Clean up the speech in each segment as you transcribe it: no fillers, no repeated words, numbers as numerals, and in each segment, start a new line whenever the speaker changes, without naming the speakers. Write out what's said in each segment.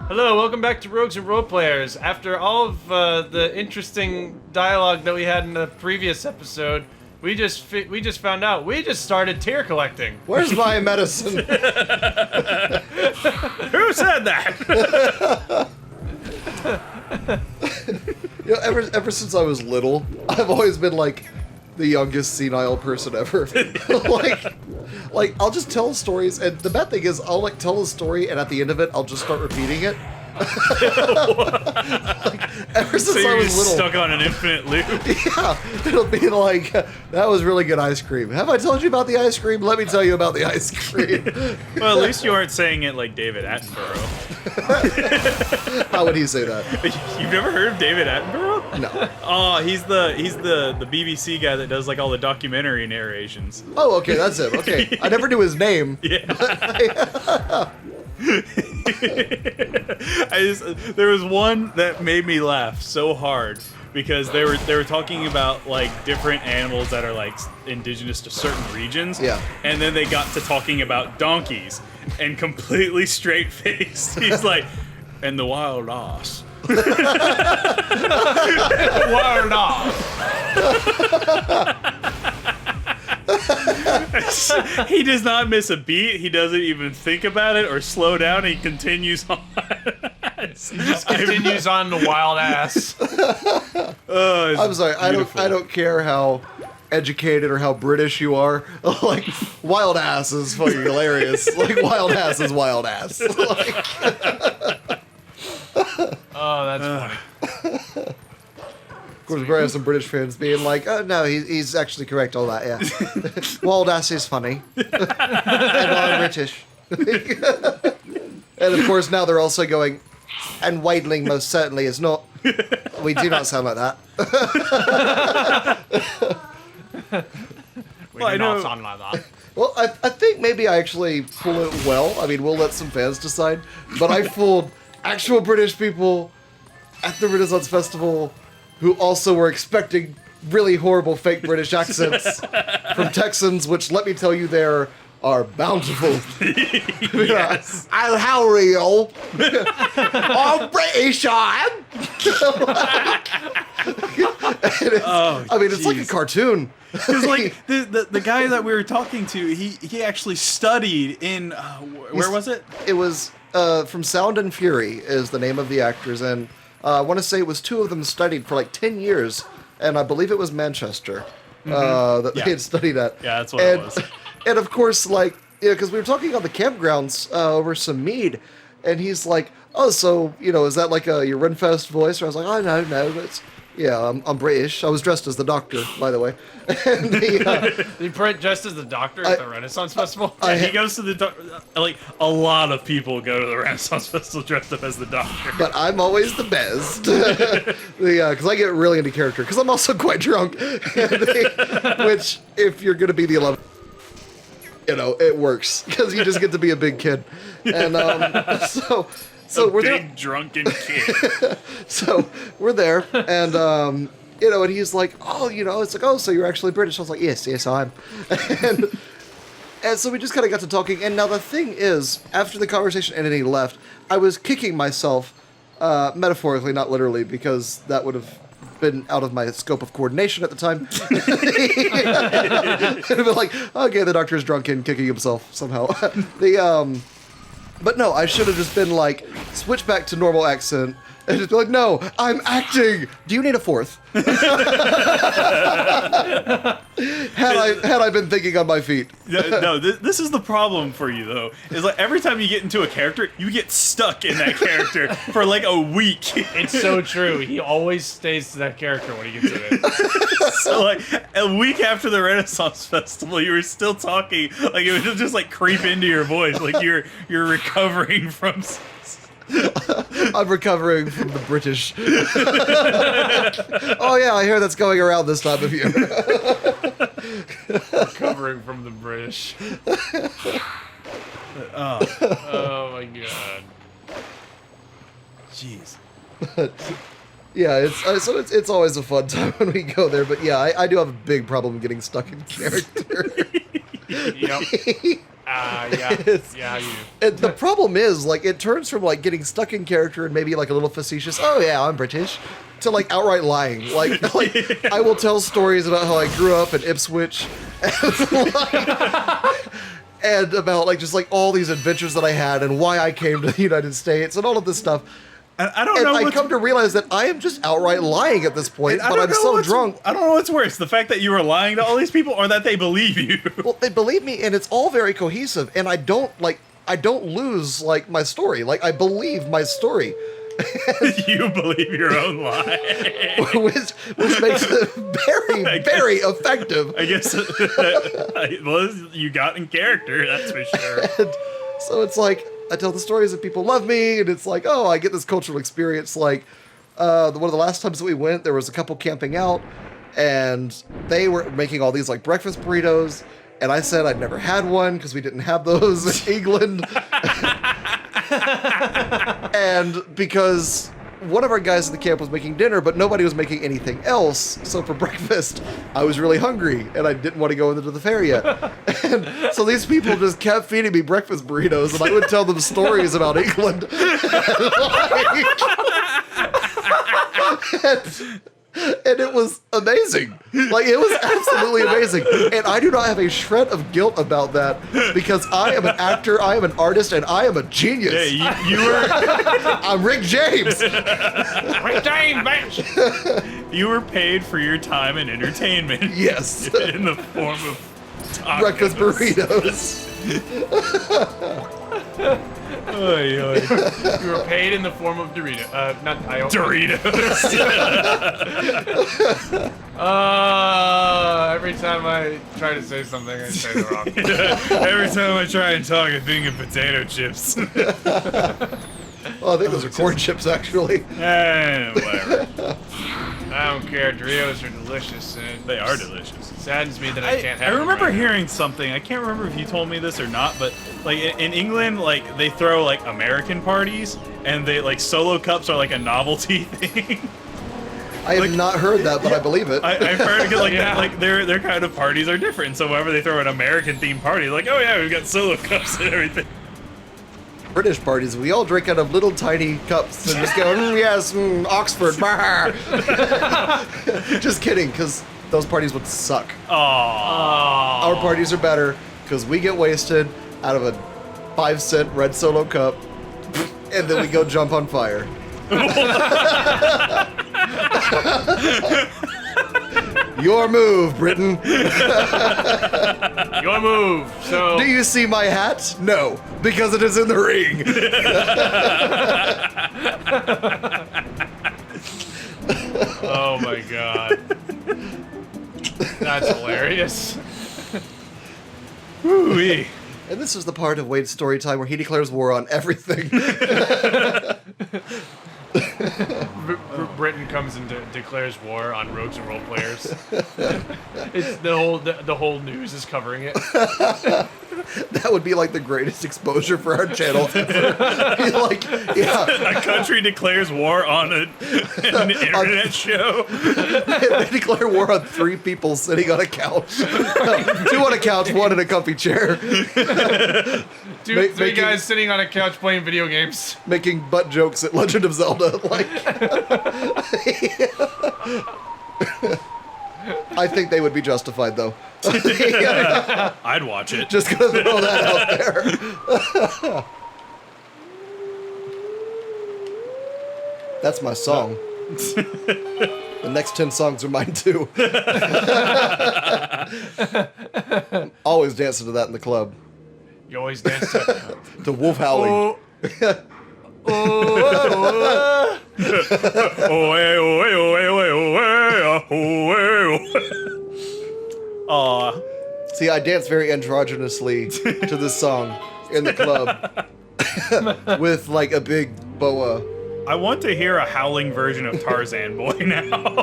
Hello, welcome back to Rogues and Roleplayers. After all of the interesting dialogue that we had in the previous episode, we just found out we just started tier collecting.
Where's my medicine?
Who said that?
You know, ever since I was little, I've always been like the youngest senile person ever. like I'll just tell stories, and the bad thing is I'll like tell a story, and at the end of it, I'll just start repeating it. Ever since
so you're
I was little,
stuck on an infinite loop.
Yeah, it'll be like, that was really good ice cream. Have I told you about the ice cream? Let me tell you about the ice cream.
Well, at least you aren't saying it like David Attenborough.
How would he say that?
You've never heard of David Attenborough?
No.
Oh, he's the BBC guy that does like all the documentary narrations.
Oh, okay, that's him. Okay, I never knew his name.
Yeah. There was one that made me laugh so hard because they were talking about like different animals that are like indigenous to certain regions.
Yeah.
And then they got to talking about donkeys, and completely straight faced, he's like, "And the wild ass."
Wild off.
He does not miss a beat. He doesn't even think about it or slow down. He continues on.
He just continues on the wild ass.
I'm sorry, I don't care how educated or how British you are. Like, wild ass is fucking hilarious. Like, wild ass is wild ass. Like,
Oh, that's funny.
of course, we're gonna have some British fans being like, "Oh no, he's actually correct. All that, yeah. Wild ass is funny, and I'm British." And of course, now they're also going, "And Wadeling most certainly is not. We do not sound like that."
We do not sound like that.
Well, I think maybe I actually pull it well. I mean, we'll let some fans decide. But I fooled actual British people at the Renaissance Festival who also were expecting really horrible fake British accents from Texans, which, let me tell you, there are bountiful.
Yes.
Oh, how real? I'm British, I am. I mean, it's like a cartoon.
Because like the guy that we were talking to, he actually studied in where was it?
It was from Sound and Fury is the name of the actors, and I want to say it was two of them studied for like 10 years, and I believe it was Manchester that they had studied at.
Yeah, that's what it was.
And of course, like, yeah, because we were talking on the campgrounds over some mead, and he's like, "Oh, so is that like your Renfest voice?" Or I was like, "Oh no, it's." Yeah, I'm British. I was dressed as the Doctor, by the way. And
You print dressed as the Doctor at the Renaissance Festival?
He goes to the like a lot of people go to the Renaissance Festival dressed up as the Doctor.
But I'm always the best. Because I get really into character. Because I'm also quite drunk. Which, if you're going to be the 11th, it works. Because you just get to be a big kid. And so we're
big
there.
drunken kid.
So we're there, and and he's like, "Oh, it's like, oh, so you're actually British?" I was like, "Yes, I am." And so we just kind of got to talking. And now the thing is, after the conversation ended and he left, I was kicking myself, metaphorically, not literally, because that would have been out of my scope of coordination at the time. It'd have been like, okay, the Doctor's drunk and kicking himself somehow. But no, I should have just been like, switch back to normal accent, and just be like, "No, I'm acting. Do you need a fourth?" Had I been thinking on my feet.
No, this is the problem for you though. Is like every time you get into a character, you get stuck in that character for like a week.
It's so true. He always stays to that character when he gets in it.
So like a week after the Renaissance Festival, you were still talking. Like it would just like creep into your voice. Like you're recovering from.
I'm recovering from the British. Oh yeah, I hear that's going around this time of year.
Recovering from the British. Oh my god.
Jeez.
Yeah, it's always a fun time when we go there. But yeah, I do have a big problem getting stuck in character.
Yep. Yeah. Yeah, you do.
And the problem is, like, it turns from, like, getting stuck in character and maybe, like, a little facetious, oh, yeah, I'm British, to, like, outright lying. Like I will tell stories about how I grew up in Ipswich and about, like, just, like, all these adventures that I had and why I came to the United States and all of this stuff.
I don't
And
know.
I come to realize that I am just outright lying at this point, but I'm so drunk.
I don't know what's worse, the fact that you were lying to all these people or that they believe you.
Well, they believe me, and it's all very cohesive, and I don't lose, like, my story. Like, I believe my story.
You believe your own lie.
which makes it very, very effective.
I guess, well, you got in character, that's for sure.
And so it's like, I tell the stories and people love me, and it's like, oh, I get this cultural experience. Like, one of the last times that we went, there was a couple camping out, and they were making all these, like, breakfast burritos, and I said I'd never had one because we didn't have those in England. And because one of our guys in the camp was making dinner, but nobody was making anything else. So for breakfast, I was really hungry, and I didn't want to go into the fair yet. And so these people just kept feeding me breakfast burritos, and I would tell them stories about England. And it was amazing. Like, it was absolutely amazing. And I do not have a shred of guilt about that because I am an actor, I am an artist, and I am a genius.
Yeah, you were...
I'm Rick James.
Rick James, bitch!
You were paid for your time and entertainment.
Yes.
In the form of tacos.
Breakfast burritos.
Oy, oy.
You were paid in the form of Doritos.
Doritos.
Every time I try to say something, I say the wrong thing.
Every time I try and talk, I think of potato chips.
Oh, I think those are corn chips, actually.
Whatever.
I don't care. Doritos are delicious. And
They are delicious.
It saddens me that I can't have
I
them
remember
right now.
hearing something. I can't remember if you told me this or not, but like in England, like they throw like American parties, and they like solo cups are like a novelty thing.
I have not heard that, but I believe it.
I've heard like
Yeah.
like their kind of parties are different. So whenever they throw an American themed party, like oh yeah, we've got solo cups and everything.
British parties, we all drink out of little tiny cups and just go, yes, Oxford. Just kidding, because those parties would suck.
Aww.
Our parties are better because we get wasted out of a 5-cent red Solo cup, and then we go jump on fire. Your move, Britain.
Your move. So.
Do you see my hat? No, because it is in the ring.
Oh my god. That's hilarious.
Woo-wee.
And this is the part of Wade's story time where he declares war on everything.
Britain comes and declares war on rogues and role players. It's the whole news is covering it.
That would be like the greatest exposure for our channel ever. Like, yeah.
A country declares war on an internet show.
They declare war on 3 people sitting on a couch. 2 on a couch, 1 in a comfy chair.
Three guys sitting on a couch playing video games.
Making butt jokes at Legend of Zelda. Like, I think they would be justified, though.
I'd watch it.
Just gonna throw that out there. That's my song. The next 10 songs are mine, too. I'm always dancing to that in the club.
You always dance to.
To wolf howling.
Aw.
See, I dance very androgynously to this song in the club. With, like, a big boa.
I want to hear a howling version of Tarzan Boy now.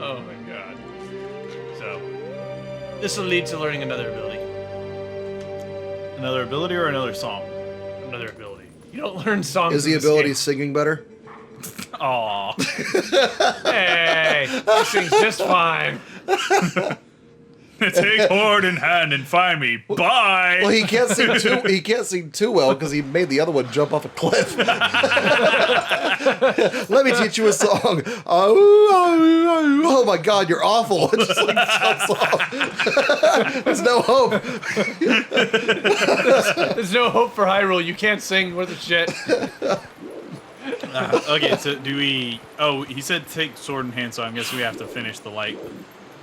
Oh my god. So, this will lead to learning another ability.
Another ability or another song?
Another ability. You don't learn songs.
Is the
in this
ability
game.
singing better?
Aw.
Hey, he sings just fine.
Take Horde in hand and find me. Bye.
Well, he can't sing too. He can't sing too well because he made the other one jump off a cliff. Let me teach you a song. Oh my God, you're awful! It just like jumps off. There's no hope.
There's no hope for Hyrule. You can't sing worth a shit.
Okay, so do we... Oh, he said take sword in hand, so I guess we have to finish the light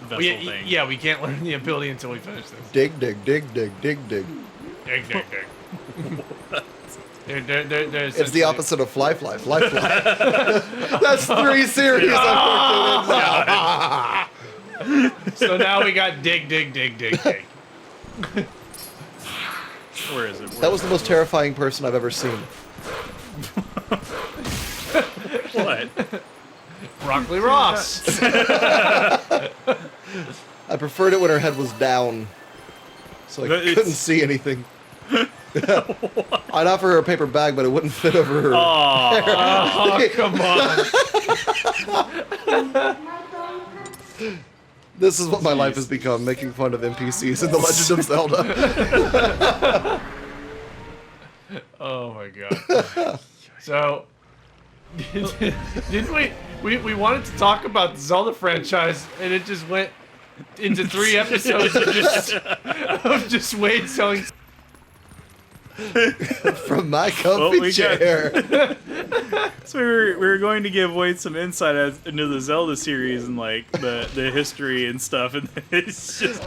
vessel thing.
Yeah, we can't learn the ability until we finish this.
Dig, dig, dig, dig, dig, dig.
Dig, dig, dig. There's
It's the opposite of fly, fly, fly, fly. That's 3 series I've worked in.
So now we got dig, dig, dig, dig, dig.
Where is it?
That was the most terrifying person I've ever seen.
What?
Broccoli Ross.
I preferred it when her head was down, so I
It's-
couldn't see anything. I'd offer her a paper bag, but it wouldn't fit over her.
Aw.
Oh, come on.
This is what my life has become, making fun of NPCs in The Legend of Zelda.
Oh my god. So, didn't we wanted to talk about the Zelda franchise, and it just went into 3 episodes of just Wade selling.
From my comfy
we got-
chair.
So we were going to give Wade some insight into the Zelda series and like the history and stuff, and it's just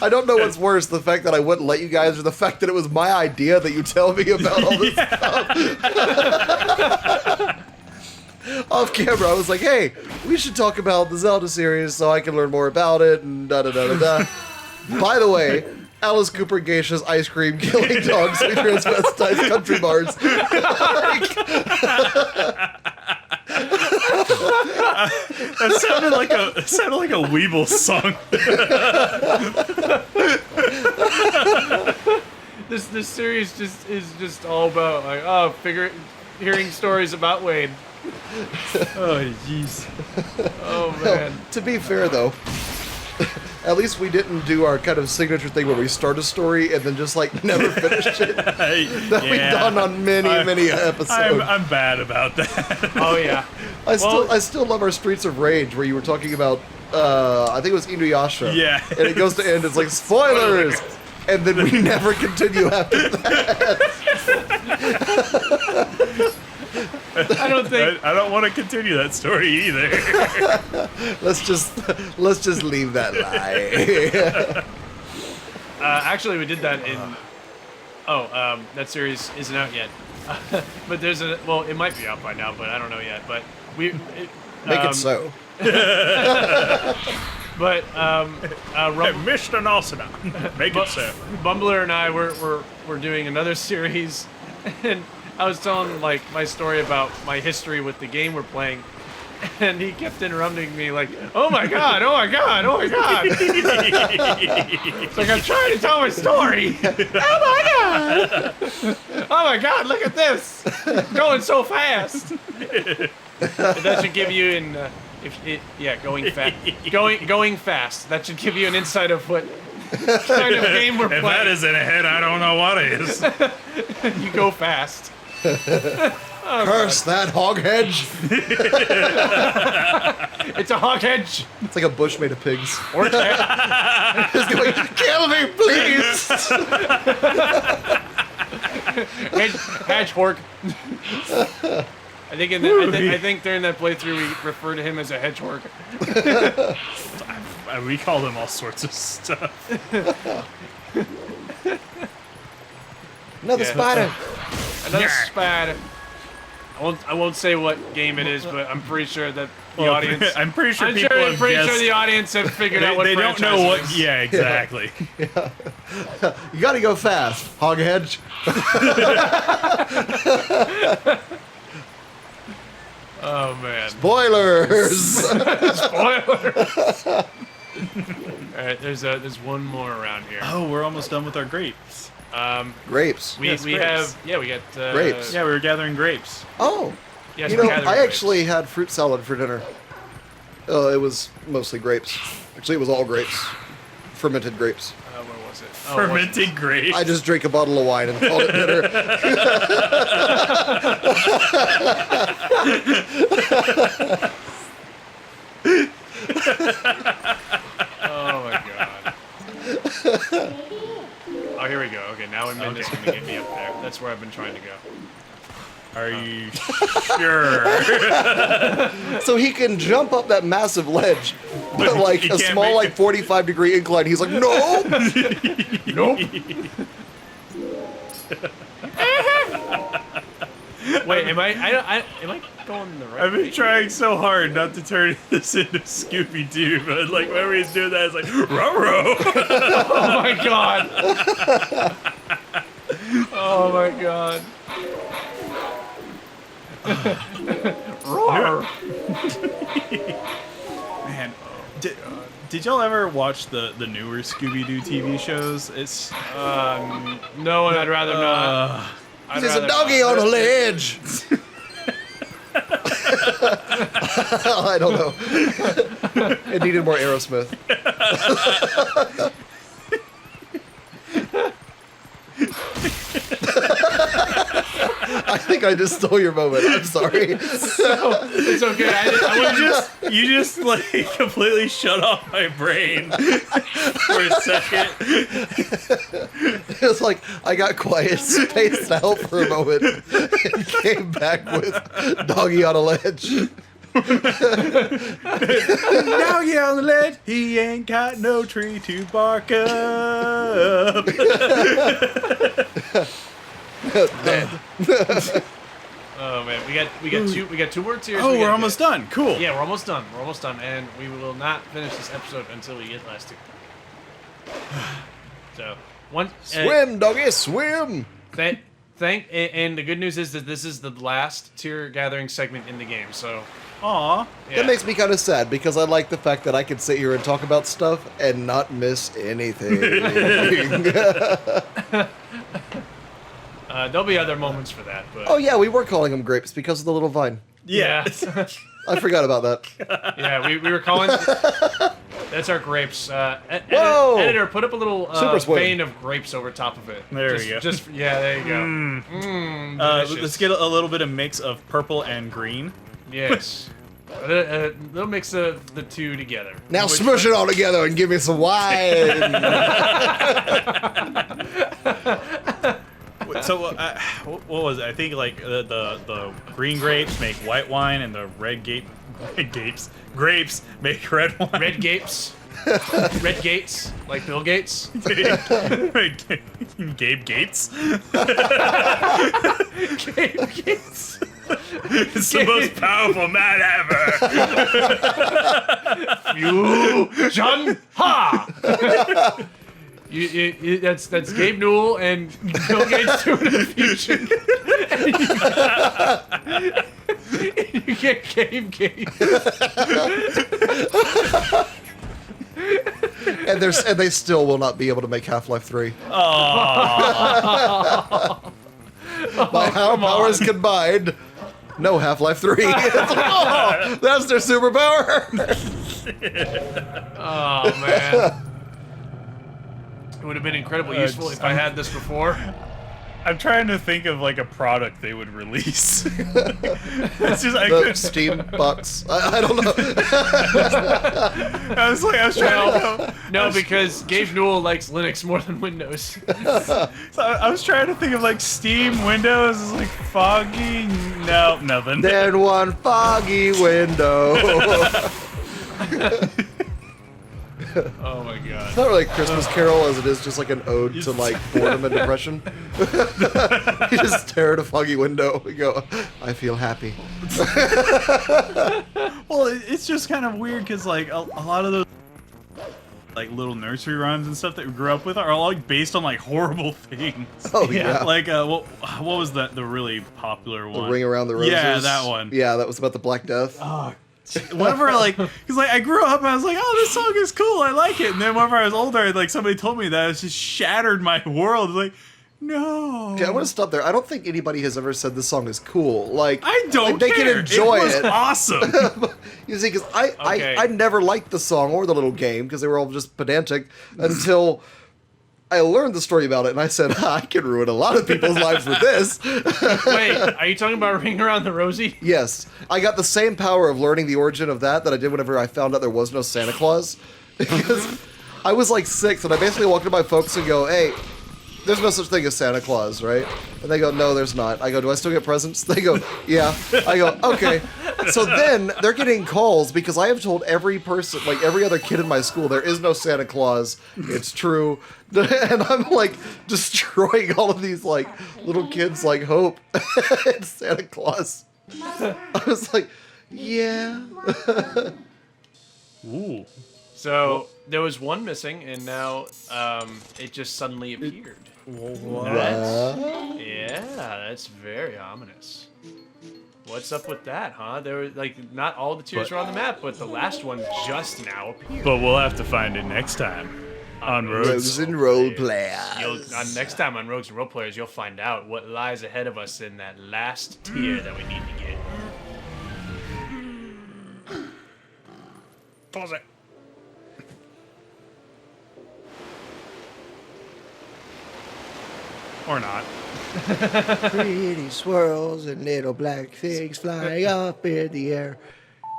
I don't know what's worse, the fact that I wouldn't let you guys, or the fact that it was my idea that you tell me about all this stuff. Off camera, I was like, hey, we should talk about the Zelda series so I can learn more about it, and da-da-da-da-da. By the way, Alice Cooper Geisha's ice cream killing dogs with transvestite country bars.
that sounded like a Weeble song.
This series is just all about like hearing stories about Wade.
Oh jeez.
Oh man.
To be fair, though, at least we didn't do our kind of signature thing where we start a story and then just like never finish it. That we've done on many episodes.
I'm bad about that.
Oh yeah.
I still love our Streets of Rage where you were talking about I think it was Inuyasha.
Yeah.
And it goes to end, it's like spoilers, and then we never continue after that.
I don't think.
I don't want to continue that story either.
Let's just leave that lie.
Actually, we did that in. That series isn't out yet. But there's it might be out by now, but I don't know yet. But
Make it so.
But
Mr. Nosada, make it so.
Bumbler and I were doing another series, and I was telling like my story about my history with the game we're playing, and he kept interrupting me like, "Oh my god! Oh my god! Oh my god!" It's like I'm trying to tell my story. Oh my god! Oh my god! Look at this, going so fast. That should give you going fast. That should give you an insight of what kind of game we're
If
playing.
that isn't a hit, I don't know what is.
You go fast.
Curse that hog hedge.
It's a hog hedge.
It's like a bush made of pigs.
Or
Just going, kill me, please.
hedgehog. I think I think during that playthrough we refer to him as a hedgehog.
We call them all sorts of stuff.
Another
Yeah.
spider.
Another spider. I won't say what game it is, but I'm pretty sure that the audience.
I'm pretty sure
I'm
people
sure,
have
pretty
guessed.
sure the audience have figured out what
They don't know
franchise
what.
it is.
Yeah, exactly.
You gotta go fast, hog hedge.
Oh man.
Spoilers.
Spoiler. All right, there's one more around here.
Oh, we're almost done with our grapes.
Grapes.
We
Yes,
we
grapes.
have we got
Grapes.
Yeah, we were gathering grapes.
Oh,
Yes,
You
we're
know,
gathering
I
grapes.
actually had fruit salad for dinner. It was mostly grapes. Actually, it was all grapes. Fermented grapes.
Where was it?
Fermented grapes.
I just drank a bottle of wine and called it dinner.
Oh my god. Oh, here we go. Okay, now Minda's gonna get me up there. That's where I've been trying to go.
Are you sure?
So he can jump up that massive ledge, but like
he
a
can't
small,
make
like
it.
45-degree incline. He's like, no.
Nope. Wait, am I going the right
I've been
way?
trying so hard not to turn this into Scooby Doo, but like whenever he's doing that, it's like ruh-roh.
Oh my god. Oh my god. Roar.
Man, did y'all ever watch the newer Scooby Doo TV shows? It's
No, and I'd rather not. I'd
There's a
rather
doggy
not.
on a ledge. I don't know. It needed more Aerosmith. I think I just stole your moment. I'm sorry.
It's okay. I
you just like completely shut off my brain for a second.
It was like I got quiet, spaced out for a moment, and came back with doggy on a ledge.
Now he on the ledge, he ain't got no tree to bark up.
Dead.
Oh man, we got two more tiers.
Oh,
we
we're
gotta
almost
get.
done. Cool.
Yeah, we're almost done. We're almost done, and we will not finish this episode until we get the last two. So one
Swim, doggy, swim.
and the good news is that this is the last tier gathering segment in the game. So
Aw.
yeah.
That makes me kind of sad because I like the fact that I can sit here and talk about stuff and not miss anything.
There'll be other moments for that, but
Oh yeah, we were calling them grapes because of the little vine.
Yeah.
I forgot about that.
yeah, we were calling. That's our grapes.
Whoa!
Editor, put up a little
Super swim.
vein of grapes over top of it.
There we
just,
go.
Yeah, there you go. Delicious.
Let's get a little bit of mix of purple and green.
Yes. A little mix of the two together.
Now
Which-
smush it all together and give me some wine.
So what was it? I think like the green grapes make white wine, and the grapes make red wine.
Red Gapes. Red Gates, like Bill Gates.
Gabe Gates.
Gabe Gates.
It's the most powerful man ever.
Fusion Ha! That's Gabe Newell and Bill Gates doing a fusion. And you get Gabe Gates.
and they still will not be able to make Half-Life 3. By how powers combined, no Half-Life 3. Oh, that's their superpower.
Oh man. It would have been incredibly useful if I had this before.
I'm trying to think of like a product they would release. It's just I
The
couldn't.
Steam box. I don't know.
I was trying to go.
No, because Gabe Newell likes Linux more than Windows.
So I was trying to think of like Steam, Windows, is like foggy. No, nothing.
Then one foggy window.
Oh my god.
It's not really a Christmas carol as it is just like an ode to like boredom and depression. You just stare at a foggy window and go, I feel happy.
Well, it's just kind of weird because like a lot of those like little nursery rhymes and stuff that we grew up with are all like based on like horrible things.
Oh yeah.
Like what was the really popular
The
one?
Ring Around the Roses.
Yeah, that one.
Yeah, that was about the Black Death.
Whenever like, because like I grew up and I was like, oh, this song is cool, I like it. And then whenever I was older, like somebody told me that, it just shattered my world. Like, No.
Okay, I want to stop there. I don't think anybody has ever said this song is cool. Like
I don't
like, they
care.
can enjoy
it. Was
it.
awesome.
You see, because
Okay.
I never liked the song or the little game because they were all just pedantic until I learned the story about it and I said, I can ruin a lot of people's lives with this.
Wait, are you talking about Ring Around the Rosie?
Yes, I got the same power of learning the origin of that I did whenever I found out there was no Santa Claus. Because I was like 6 and I basically walked to my folks and go, hey, there's no such thing as Santa Claus, right? And they go, no, there's not. I go, do I still get presents? They go, yeah. I go, okay. So then they're getting calls because I have told every person, like every other kid in my school, there is no Santa Claus. It's true. And I'm like destroying all of these like little kids' like hope in Santa Claus. I was like, yeah.
Ooh.
So there was one missing, and now it just suddenly appeared.
What?
Yeah, that's very ominous. What's up with that, huh? There were like not all the tears were on the map, but the last one just now appeared.
But we'll have to find it next time on
Rogues
Rogues.
and role players.
Next time on Rogues and Roleplayers, you'll find out what lies ahead of us in that last tier that we need to get.
Pause it. Or not.
Pretty swirls and little black things flying up in the air.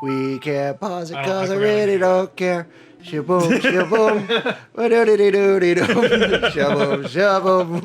We can't pause it
I don't
cause I
like where
really
I'm
don't care. Shaboom, shaboom, ba-do-dee-dee-doo-dee-doo. Shaboom, shaboom.